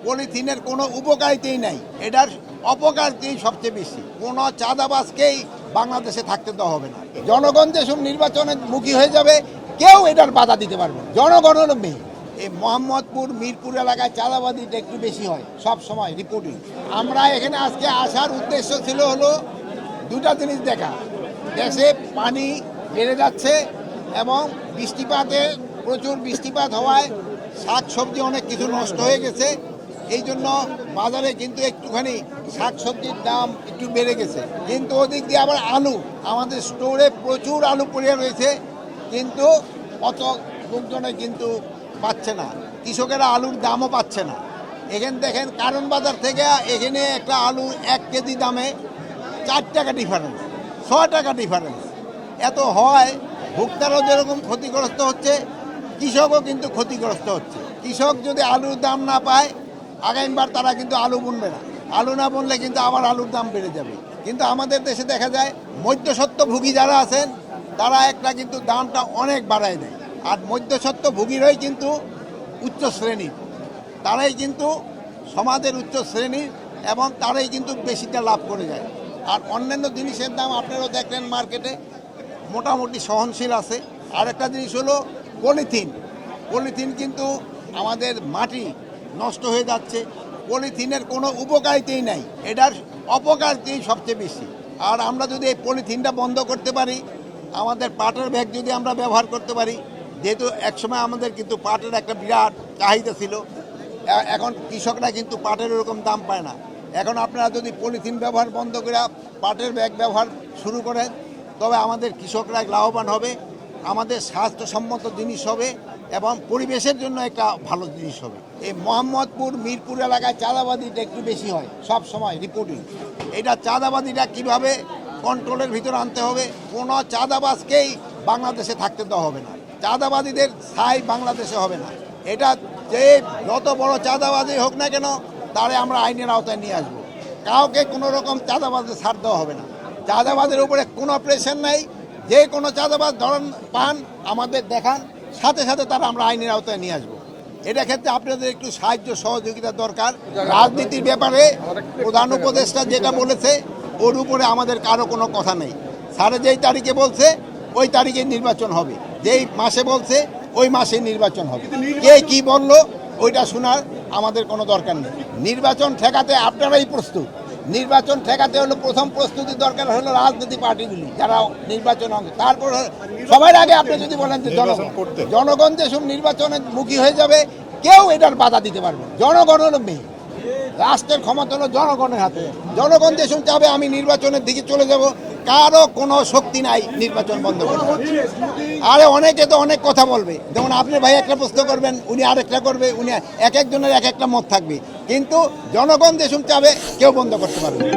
পলিথিনের কোনো উপকারিতাই নাই, এটার অপকারিতাই সবচেয়ে বেশি। কোনো চাঁদাবাজকেই বাংলাদেশে থাকতে দেওয়া হবে না। জনগণ যেসব নির্বাচনের মুখী হয়ে যাবে, কেউ এটার বাধা দিতে পারবে না। জনগণের মেয়ে এই মোহাম্মদপুর মিরপুর এলাকায় চাঁদাবাদিটা একটু বেশি হয় সব সময় রিপোর্টিং। আমরা এখানে আজকে আসার উদ্দেশ্য ছিল হলো দুটা জিনিস দেখা। দেশে পানি বেড়ে যাচ্ছে এবং বৃষ্টিপাতে প্রচুর বৃষ্টিপাত হওয়ায় শাক সবজি অনেক কিছু নষ্ট হয়ে গেছে। এই জন্য বাজারে কিন্তু একটুখানি শাক সবজির দাম একটু বেড়ে গেছে। কিন্তু ওদিক দিয়ে আবার আলু, আমাদের স্টোরে প্রচুর আলু পড়ে রয়েছে, কিন্তু অত লোকজনে কিন্তু পাচ্ছে না। কৃষকেরা আলুর দামও পাচ্ছে না। এখানে দেখেন কারণ বাজার থেকে এখানে একটা আলু 1 কেজি দামে 4 টাকা ডিফারেন্স, 6 টাকা ডিফারেন্স। এত হয়, ভোক্তারাও যেরকম ক্ষতিগ্রস্ত হচ্ছে, কৃষকও কিন্তু ক্ষতিগ্রস্ত হচ্ছে। কৃষক যদি আলুর দাম না পায়, আগামীবার তারা কিন্তু আলু বুনবে না। আলু না বুনলে কিন্তু আবার আলুর দাম বেড়ে যাবে। কিন্তু আমাদের দেশে দেখা যায় মধ্যস্বত্বভোগী যারা আছেন তারা একটা কিন্তু দামটা অনেক বাড়ায় দেয়। আর মধ্যস্বত্বভোগীরাই কিন্তু উচ্চ শ্রেণীর, তারাই কিন্তু সমাজের উচ্চ শ্রেণীর এবং তারাই কিন্তু বেশিটা লাভ করে যায়। আর অন্যান্য জিনিসের দাম আপনারাও দেখলেন মার্কেটে মোটামুটি সহনশীল আছে। আর একটা জিনিস হলো পলিথিন কিন্তু আমাদের মাটি নষ্ট হয়ে যাচ্ছে। পলিথিনের কোনো উপকারিতাই নাই, এটার অপকারিতাই সবচেয়ে বেশি। আর আমরা যদি এই পলিথিনটা বন্ধ করতে পারি, আমাদের পাটের ব্যাগ যদি আমরা ব্যবহার করতে পারি, যেহেতু একসময় আমাদের কিন্তু পাটের একটা বিরাট চাহিদা ছিল, এখন কৃষকরা কিন্তু পাটের ওরকম দাম পায় না। এখন আপনারা যদি পলিথিন ব্যবহার বন্ধ করে পাটের ব্যাগ ব্যবহার শুরু করেন, তবে আমাদের কৃষকরা লাভবান হবে, আমাদের স্বাস্থ্যসম্মত জিনিস হবে এবং পরিবেশের জন্য একটা ভালো জিনিস হবে। এই মোহাম্মদপুর মিরপুর এলাকায় চাঁদাবাদিটা একটু বেশি হয় সব সময় রিপোর্টিং। এটা চাঁদাবাদিটা কিভাবে কন্ট্রোলের ভিতরে আনতে হবে, কোনো চাঁদাবাজকেই বাংলাদেশে থাকতে দেওয়া হবে না। চাঁদাবাদীদের ছাই বাংলাদেশে হবে না। এটা যে যত বড় চাঁদাবাজি হোক না কেন, তারে আমরা আইনের আওতায় নিয়ে আসবো। কাউকে কোনো রকম চাঁদাবাজে ছাড় দেওয়া হবে না। চাঁদাবাজের উপরে কোনো প্রেশার নাই। যে কোনো চাঁদাবাজ ধরন পান, আমাদের দেখান, সাথে সাথে তারা আমরা আইনের আওতায় নিয়ে আসবো। এটা ক্ষেত্রে আপনাদের একটু সাহায্য সহযোগিতা দরকার। রাজনীতির ব্যাপারে প্রধান উপদেষ্টা যেটা বলেছে, ওর উপরে আমাদের কারো কোনো কথা নেই। স্যারে যেই তারিখে বলছে ওই তারিখে নির্বাচন হবে, যেই মাসে বলছে ওই মাসে নির্বাচন হবে। কে কি বললো ওইটা শোনার আমাদের কোনো দরকার নেই। নির্বাচন ঠেকাতে আপনারাই প্রস্তুত। নির্বাচন ঠেকাতে হলো প্রথম প্রস্তুতি দরকার হলো রাজনৈতিক পার্টিগুলি যারা নির্বাচন অংশ। তারপর সবার আগে আপনি যদি বলেন যে জনগণ যেসব নির্বাচনের মুখী হয়ে যাবে, কেউ এটার বাধা দিতে পারবে। জনগণের মেয়ে, রাষ্ট্রের ক্ষমতা হলো জনগণের হাতে। জনগণ যেসব চাবে আমি নির্বাচনের দিকে চলে যাব, কারো কোনো শক্তি নাই নির্বাচন বন্ধ করবে। আরে অনেকে তো অনেক কথা বলবে, যেমন আপনি ভাই একটা প্রশ্ন করবেন, উনি আরেকটা করবে, উনি এক একজনের এক একটা মত থাকবে, কিন্তু জনগণ যেসব চাবে কেউ বন্ধ করতে পারবে না।